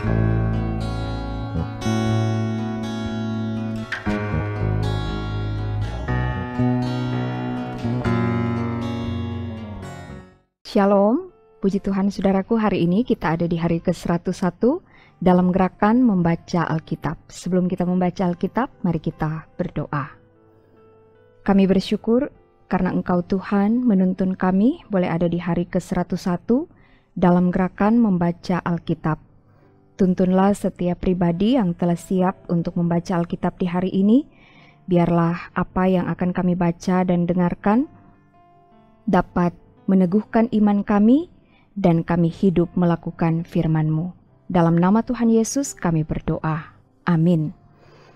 Shalom, puji Tuhan saudaraku, hari ini kita ada di hari ke-101 dalam gerakan membaca Alkitab. Sebelum kita membaca Alkitab, mari kita berdoa. Kami bersyukur karena Engkau Tuhan menuntun kami boleh ada di hari ke-101 dalam gerakan membaca Alkitab. Tuntunlah setiap pribadi yang telah siap untuk membaca Alkitab di hari ini. Biarlah apa yang akan kami baca dan dengarkan dapat meneguhkan iman kami, dan kami hidup melakukan firman-Mu. Dalam nama Tuhan Yesus kami berdoa. Amin.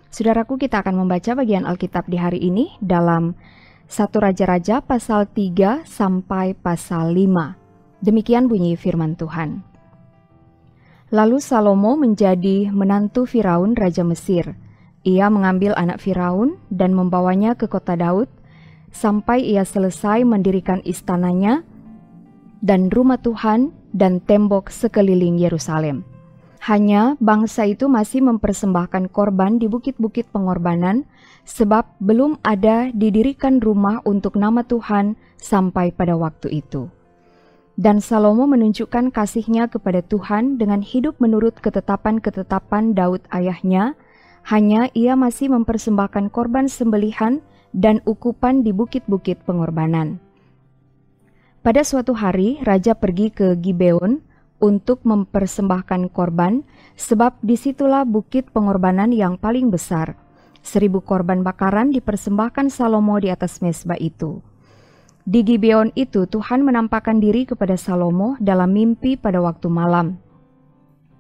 Saudaraku, kita akan membaca bagian Alkitab di hari ini dalam 1 Raja-Raja pasal 3 sampai pasal 5. Demikian bunyi firman Tuhan. Lalu Salomo menjadi menantu Firaun Raja Mesir. Ia mengambil anak Firaun dan membawanya ke kota Daud, sampai ia selesai mendirikan istananya dan rumah Tuhan dan tembok sekeliling Yerusalem. Hanya bangsa itu masih mempersembahkan korban di bukit-bukit pengorbanan, sebab belum ada didirikan rumah untuk nama Tuhan sampai pada waktu itu. Dan Salomo menunjukkan kasihnya kepada Tuhan dengan hidup menurut ketetapan-ketetapan Daud ayahnya, hanya ia masih mempersembahkan korban sembelihan dan ukupan di bukit-bukit pengorbanan. Pada suatu hari, raja pergi ke Gibeon untuk mempersembahkan korban, sebab disitulah bukit pengorbanan yang paling besar. 1000 korban bakaran dipersembahkan Salomo di atas mezbah itu. Di Gibeon itu Tuhan menampakkan diri kepada Salomo dalam mimpi pada waktu malam.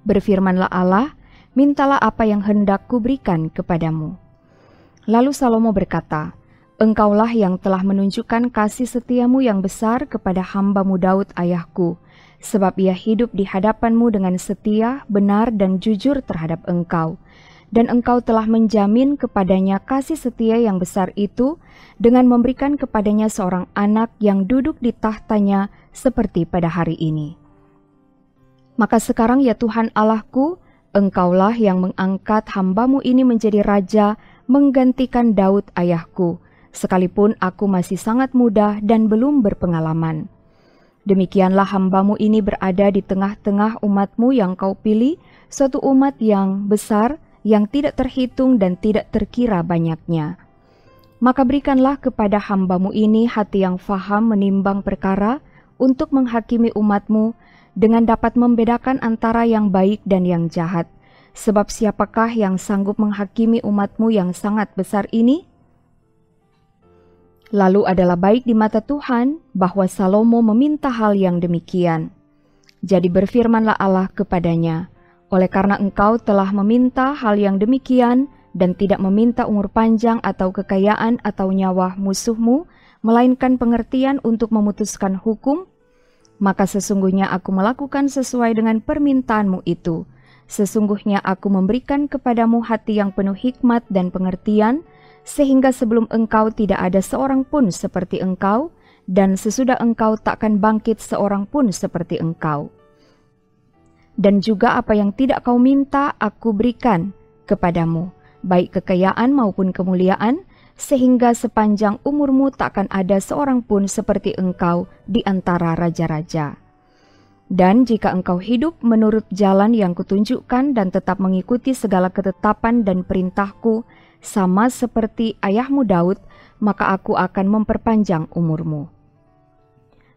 Berfirmanlah Allah, mintalah apa yang hendak kuberikan kepadamu. Lalu Salomo berkata, Engkaulah yang telah menunjukkan kasih setiamu yang besar kepada hamba-Mu Daud ayahku, sebab ia hidup di hadapan-Mu dengan setia, benar dan jujur terhadap Engkau. Dan Engkau telah menjamin kepadanya kasih setia yang besar itu dengan memberikan kepadanya seorang anak yang duduk di tahtanya seperti pada hari ini. Maka sekarang ya Tuhan Allahku, Engkaulah yang mengangkat hamba-Mu ini menjadi raja menggantikan Daud ayahku, sekalipun aku masih sangat muda dan belum berpengalaman. Demikianlah hamba-Mu ini berada di tengah-tengah umat-Mu yang Kau pilih, suatu umat yang besar, yang tidak terhitung dan tidak terkira banyaknya. Maka berikanlah kepada hamba-Mu ini hati yang faham menimbang perkara untuk menghakimi umat-Mu dengan dapat membedakan antara yang baik dan yang jahat. Sebab siapakah yang sanggup menghakimi umat-Mu yang sangat besar ini? Lalu adalah baik di mata Tuhan bahwa Salomo meminta hal yang demikian. Jadi berfirmanlah Allah kepadanya, oleh karena engkau telah meminta hal yang demikian dan tidak meminta umur panjang atau kekayaan atau nyawa musuhmu, melainkan pengertian untuk memutuskan hukum, maka sesungguhnya aku melakukan sesuai dengan permintaanmu itu. Sesungguhnya aku memberikan kepadamu hati yang penuh hikmat dan pengertian, sehingga sebelum engkau tidak ada seorang pun seperti engkau, dan sesudah engkau takkan bangkit seorang pun seperti engkau. Dan juga apa yang tidak kau minta aku berikan kepadamu, baik kekayaan maupun kemuliaan, sehingga sepanjang umurmu takkan ada seorang pun seperti engkau di antara raja-raja. Dan jika engkau hidup menurut jalan yang kutunjukkan dan tetap mengikuti segala ketetapan dan perintahku, sama seperti ayahmu Daud, maka aku akan memperpanjang umurmu.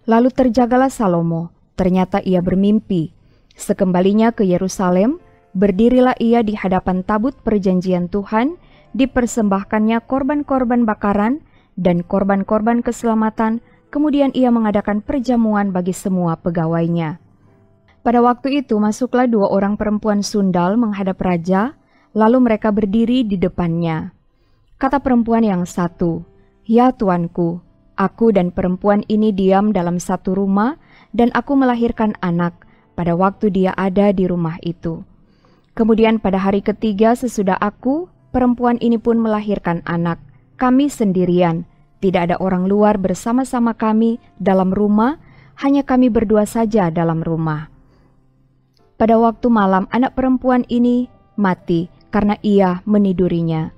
Lalu terjagalah Salomo, ternyata ia bermimpi. Sekembalinya ke Yerusalem, berdirilah ia di hadapan tabut perjanjian Tuhan, dipersembahkannya korban-korban bakaran dan korban-korban keselamatan, kemudian ia mengadakan perjamuan bagi semua pegawainya. Pada waktu itu masuklah 2 orang perempuan sundal menghadap raja, lalu mereka berdiri di depannya. Kata perempuan yang satu, "Ya tuanku, aku dan perempuan ini diam dalam satu rumah, dan aku melahirkan anak pada waktu dia ada di rumah itu. Kemudian pada hari ketiga sesudah aku, perempuan ini pun melahirkan anak. Kami sendirian, tidak ada orang luar bersama-sama kami dalam rumah, hanya kami berdua saja dalam rumah." Pada waktu malam anak perempuan ini mati karena ia menidurinya.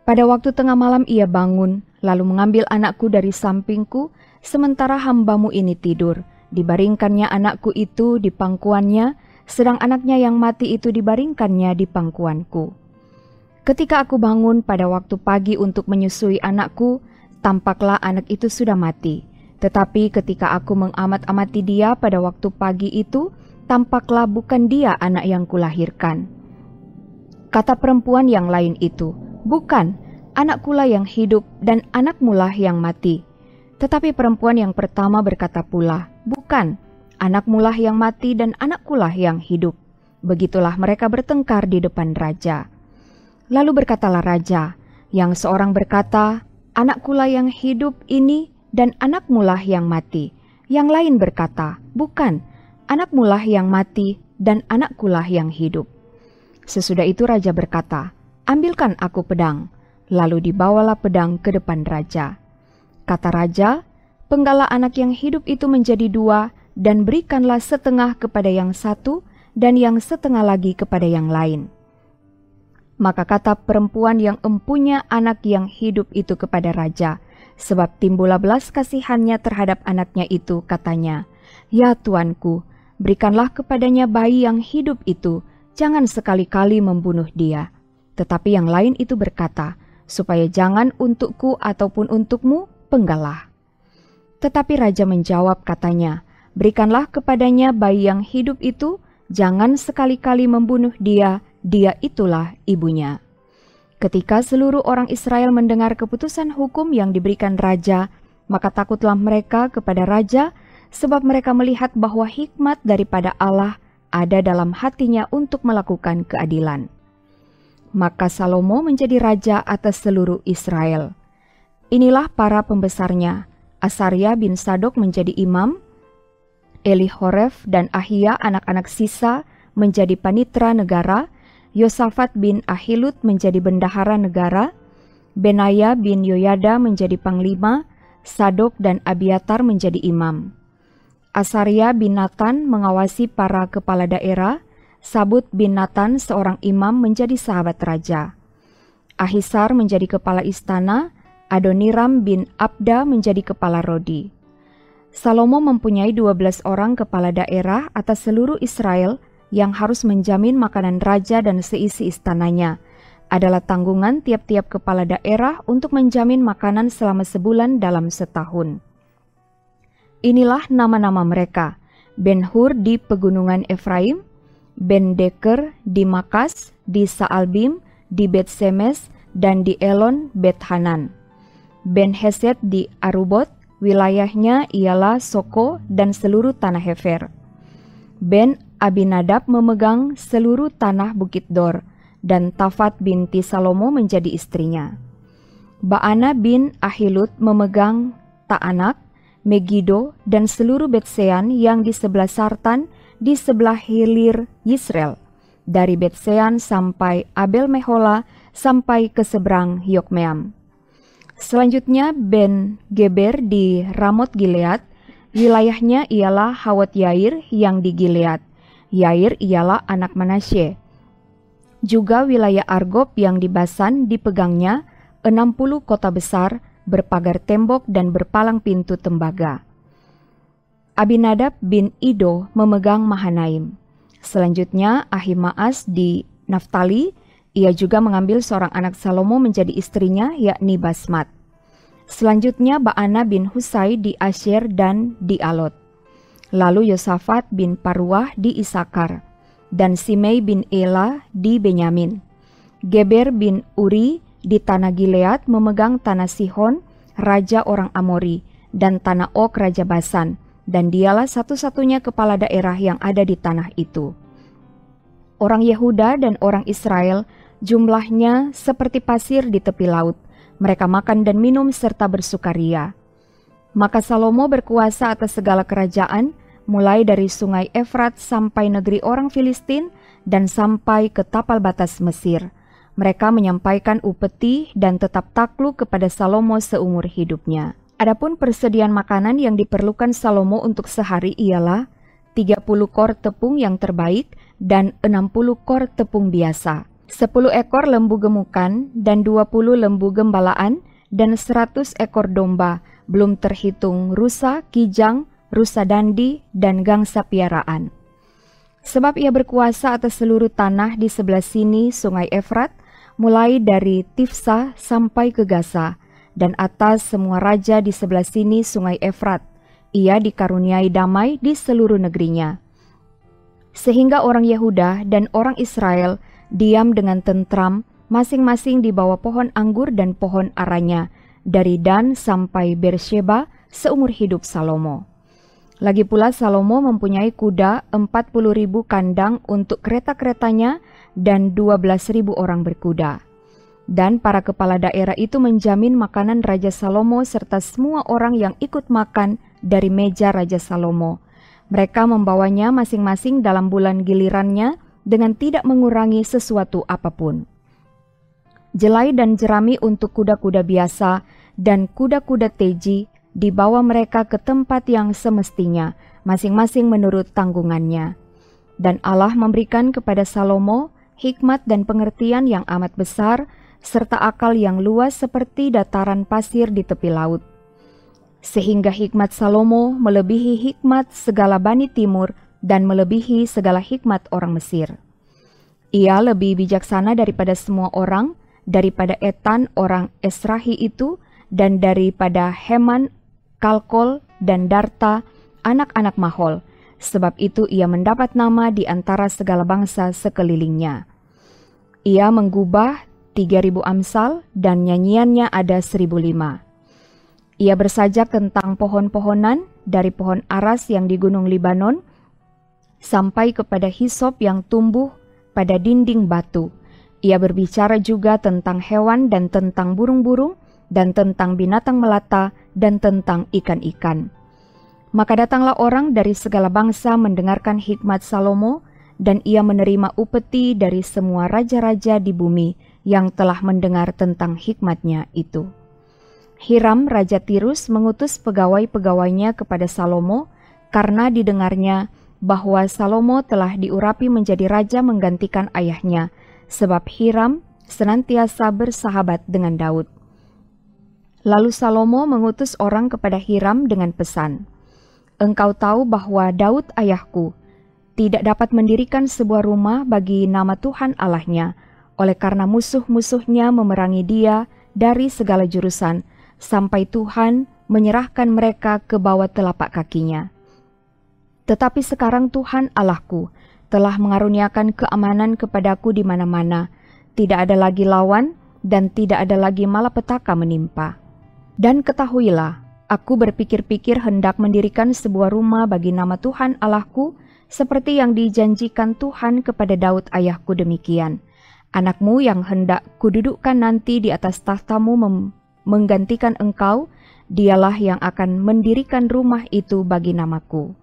Pada waktu tengah malam ia bangun, lalu mengambil anakku dari sampingku, sementara hambamu ini tidur. Dibaringkannya anakku itu di pangkuannya, sedang anaknya yang mati itu dibaringkannya di pangkuanku. Ketika aku bangun pada waktu pagi untuk menyusui anakku, tampaklah anak itu sudah mati. Tetapi ketika aku mengamat-amati dia pada waktu pagi itu, tampaklah bukan dia anak yang kulahirkan. Kata perempuan yang lain itu, bukan, anakkulah yang hidup dan anakmulah yang mati. Tetapi perempuan yang pertama berkata pula, bukan, anakmulah yang mati dan anakkulah yang hidup. Begitulah mereka bertengkar di depan raja. Lalu berkatalah raja, yang seorang berkata, anakkulah yang hidup ini dan anakmulah yang mati. Yang lain berkata, bukan, anakmulah yang mati dan anakkulah yang hidup. Sesudah itu raja berkata, ambilkan aku pedang. Lalu dibawalah pedang ke depan raja. Kata raja, penggalah anak yang hidup itu menjadi dua, dan berikanlah setengah kepada yang satu, dan yang setengah lagi kepada yang lain. Maka kata perempuan yang empunya anak yang hidup itu kepada raja, sebab timbullah belas kasihannya terhadap anaknya itu, katanya, ya tuanku, berikanlah kepadanya bayi yang hidup itu, jangan sekali-kali membunuh dia. Tetapi yang lain itu berkata, supaya jangan untukku ataupun untukmu penggalah. Tetapi raja menjawab, katanya, berikanlah kepadanya bayi yang hidup itu, jangan sekali-kali membunuh dia, dia itulah ibunya. Ketika seluruh orang Israel mendengar keputusan hukum yang diberikan raja, maka takutlah mereka kepada raja, sebab mereka melihat bahwa hikmat daripada Allah ada dalam hatinya untuk melakukan keadilan. Maka Salomo menjadi raja atas seluruh Israel. Inilah para pembesarnya, Asarya bin Sadok menjadi imam, Elihoref dan Ahia anak-anak sisa menjadi panitra negara, Yosafat bin Ahilud menjadi bendahara negara, Benaya bin Yoyada menjadi panglima, Sadok dan Abiatar menjadi imam. Asarya bin Natan mengawasi para kepala daerah, Sabut bin Natan seorang imam menjadi sahabat raja. Ahisar menjadi kepala istana, Adoniram bin Abda menjadi kepala rodi. Salomo mempunyai 12 orang kepala daerah atas seluruh Israel yang harus menjamin makanan raja dan seisi istananya. Adalah tanggungan tiap-tiap kepala daerah untuk menjamin makanan selama sebulan dalam setahun. Inilah nama-nama mereka: Ben-Hur di pegunungan Efraim, Ben-Deker di Makas, di Saalbim, di Bet-Semes, dan di Elon Bet-Hanan. Ben-Hesed di Arubot, wilayahnya ialah Soko dan seluruh tanah Hefer. Ben-Abinadab memegang seluruh tanah Bukit Dor, dan Tafat binti Salomo menjadi istrinya. Baana bin Ahilud memegang Taanak, Megido, dan seluruh Betsean yang di sebelah Sartan, di sebelah hilir Yisrael, dari Betsean sampai Abel Mehola, sampai ke seberang Yokmeam. Selanjutnya Ben-Geber di Ramot Gilead, wilayahnya ialah Hawat Yair yang di Gilead. Yair ialah anak Manasye. Juga wilayah Argob yang di Basan dipegangnya 60 kota besar, berpagar tembok dan berpalang pintu tembaga. Abinadab bin Ido memegang Mahanaim. Selanjutnya Ahimaas di Naftali, ia juga mengambil seorang anak Salomo menjadi istrinya, yakni Basmat. Selanjutnya Baana bin Husai di Asyer dan di Alot. Lalu Yosafat bin Paruah di Isakar, dan Simei bin Ela di Benyamin. Geber bin Uri di tanah Gilead memegang tanah Sihon, raja orang Amori, dan tanah Og, raja Basan, dan dialah satu-satunya kepala daerah yang ada di tanah itu. Orang Yehuda dan orang Israel jumlahnya seperti pasir di tepi laut. Mereka makan dan minum serta bersukaria. Maka Salomo berkuasa atas segala kerajaan, mulai dari sungai Efrat sampai negeri orang Filistin dan sampai ke tapal batas Mesir. Mereka menyampaikan upeti dan tetap takluk kepada Salomo seumur hidupnya. Adapun persediaan makanan yang diperlukan Salomo untuk sehari ialah 30 kor tepung yang terbaik, dan 60 kor tepung biasa, 10 ekor lembu gemukan, dan 20 lembu gembalaan, dan 100 ekor domba, belum terhitung rusa, kijang, rusa dandi, dan gangsa piaraan. Sebab ia berkuasa atas seluruh tanah di sebelah sini Sungai Efrat, mulai dari Tifsa sampai ke Gaza, dan atas semua raja di sebelah sini Sungai Efrat. Ia dikaruniai damai di seluruh negerinya. Sehingga orang Yehuda dan orang Israel diam dengan tentram, masing-masing di bawah pohon anggur dan pohon aranya, dari Dan sampai Beersheba seumur hidup Salomo. Lagi pula Salomo mempunyai kuda 40.000 kandang untuk kereta-keretanya dan 12.000 orang berkuda. Dan para kepala daerah itu menjamin makanan Raja Salomo serta semua orang yang ikut makan dari meja Raja Salomo. Mereka membawanya masing-masing dalam bulan gilirannya dengan tidak mengurangi sesuatu apapun. Jelai dan jerami untuk kuda-kuda biasa dan kuda-kuda teji dibawa mereka ke tempat yang semestinya, masing-masing menurut tanggungannya. Dan Allah memberikan kepada Salomo hikmat dan pengertian yang amat besar, serta akal yang luas seperti dataran pasir di tepi laut. Sehingga hikmat Salomo melebihi hikmat segala Bani Timur dan melebihi segala hikmat orang Mesir. Ia lebih bijaksana daripada semua orang, daripada Etan orang Esrahi itu, dan daripada Heman, Kalkol, dan Darta, anak-anak Mahol. Sebab itu ia mendapat nama di antara segala bangsa sekelilingnya. Ia menggubah 3.000 amsal dan nyanyiannya ada 1.005. Ia bersajak tentang pohon-pohonan dari pohon aras yang di gunung Libanon sampai kepada hisop yang tumbuh pada dinding batu. Ia berbicara juga tentang hewan dan tentang burung-burung dan tentang binatang melata dan tentang ikan-ikan. Maka datanglah orang dari segala bangsa mendengarkan hikmat Salomo, dan ia menerima upeti dari semua raja-raja di bumi yang telah mendengar tentang hikmatnya itu. Hiram Raja Tirus mengutus pegawai-pegawainya kepada Salomo karena didengarnya bahwa Salomo telah diurapi menjadi raja menggantikan ayahnya, sebab Hiram senantiasa bersahabat dengan Daud. Lalu Salomo mengutus orang kepada Hiram dengan pesan, "Engkau tahu bahwa Daud ayahku tidak dapat mendirikan sebuah rumah bagi nama Tuhan Allahnya, oleh karena musuh-musuhnya memerangi dia dari segala jurusan, sampai Tuhan menyerahkan mereka ke bawah telapak kakinya. Tetapi sekarang Tuhan Allahku telah mengaruniakan keamanan kepadaku di mana-mana, tidak ada lagi lawan dan tidak ada lagi malapetaka menimpa. Dan ketahuilah, aku berpikir-pikir hendak mendirikan sebuah rumah bagi nama Tuhan Allahku, seperti yang dijanjikan Tuhan kepada Daud ayahku demikian. Anakmu yang hendak kududukkan nanti di atas tahtamu menggantikan engkau, dialah yang akan mendirikan rumah itu bagi namaku.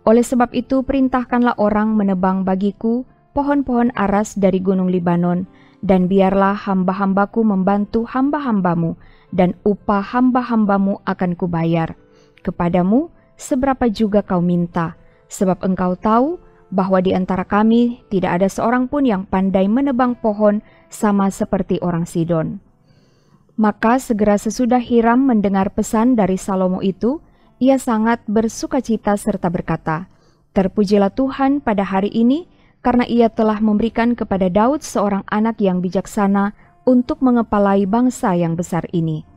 Oleh sebab itu perintahkanlah orang menebang bagiku pohon-pohon aras dari gunung Libanon, dan biarlah hamba-hambaku membantu hamba-hambamu, dan upah hamba-hambamu akan kubayar kepadamu seberapa juga kau minta, sebab engkau tahu bahwa di antara kami tidak ada seorang pun yang pandai menebang pohon sama seperti orang Sidon." Maka segera sesudah Hiram mendengar pesan dari Salomo itu, ia sangat bersukacita serta berkata, "Terpujilah Tuhan pada hari ini, karena ia telah memberikan kepada Daud seorang anak yang bijaksana untuk mengepalai bangsa yang besar ini."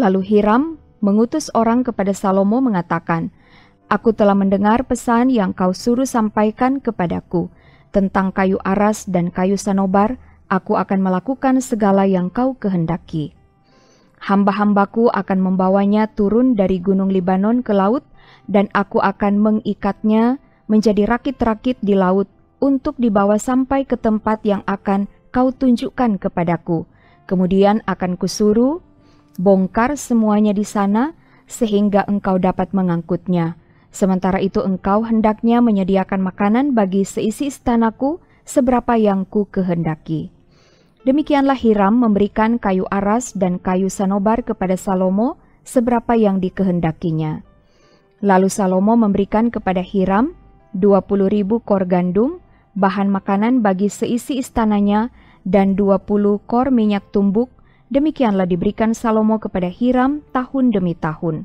Lalu Hiram mengutus orang kepada Salomo mengatakan, "Aku telah mendengar pesan yang kau suruh sampaikan kepadaku tentang kayu aras dan kayu sanobar. Aku akan melakukan segala yang kau kehendaki. Hamba-hambaku akan membawanya turun dari gunung Libanon ke laut, dan aku akan mengikatnya menjadi rakit-rakit di laut untuk dibawa sampai ke tempat yang akan kau tunjukkan kepadaku. Kemudian akan kusuruh bongkar semuanya di sana, sehingga engkau dapat mengangkutnya. Sementara itu engkau hendaknya menyediakan makanan bagi seisi istanaku seberapa yang ku kehendaki." Demikianlah Hiram memberikan kayu aras dan kayu sanobar kepada Salomo seberapa yang dikehendakinya. Lalu Salomo memberikan kepada Hiram 20.000 kor gandum, bahan makanan bagi seisi istananya, dan 20 kor minyak tumbuk. Demikianlah diberikan Salomo kepada Hiram tahun demi tahun.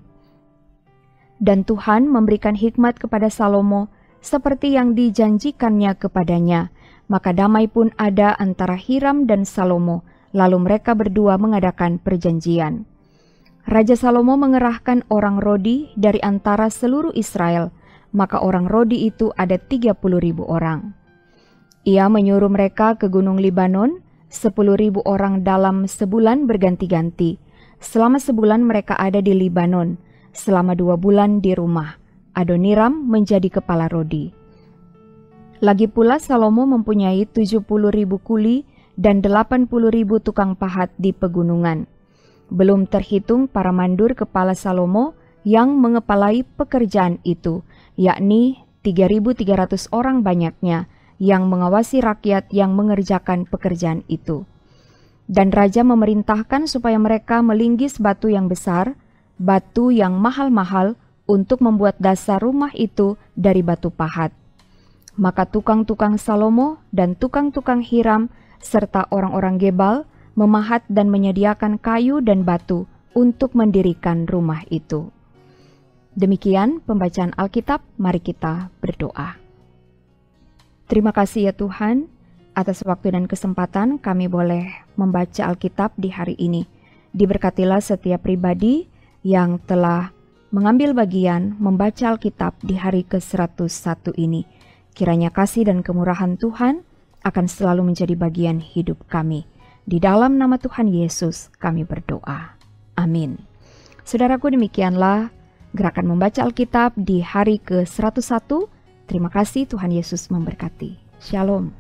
Dan Tuhan memberikan hikmat kepada Salomo seperti yang dijanjikannya kepadanya. Maka damai pun ada antara Hiram dan Salomo, lalu mereka berdua mengadakan perjanjian. Raja Salomo mengerahkan orang Rodi dari antara seluruh Israel, maka orang Rodi itu ada 30.000 orang. Ia menyuruh mereka ke Gunung Libanon, 10.000 orang dalam sebulan berganti-ganti. Selama sebulan mereka ada di Libanon, selama 2 bulan di rumah. Adoniram menjadi kepala Rodi. Lagi pula Salomo mempunyai 70.000 kuli dan 80.000 tukang pahat di pegunungan. Belum terhitung para mandur kepala Salomo yang mengepalai pekerjaan itu, yakni 3.300 orang banyaknya yang mengawasi rakyat yang mengerjakan pekerjaan itu. Dan raja memerintahkan supaya mereka melinggis batu yang besar, batu yang mahal-mahal untuk membuat dasar rumah itu dari batu pahat. Maka tukang-tukang Salomo dan tukang-tukang Hiram serta orang-orang Gebal memahat dan menyediakan kayu dan batu untuk mendirikan rumah itu. Demikian pembacaan Alkitab, mari kita berdoa. Terima kasih ya Tuhan, atas waktu dan kesempatan kami boleh membaca Alkitab di hari ini. Diberkatilah setiap pribadi yang telah mengambil bagian membaca Alkitab di hari ke-101 ini. Kiranya kasih dan kemurahan Tuhan akan selalu menjadi bagian hidup kami. Di dalam nama Tuhan Yesus kami berdoa. Amin. Saudaraku, demikianlah gerakan membaca Alkitab di hari ke-101. Terima kasih, Tuhan Yesus memberkati. Shalom.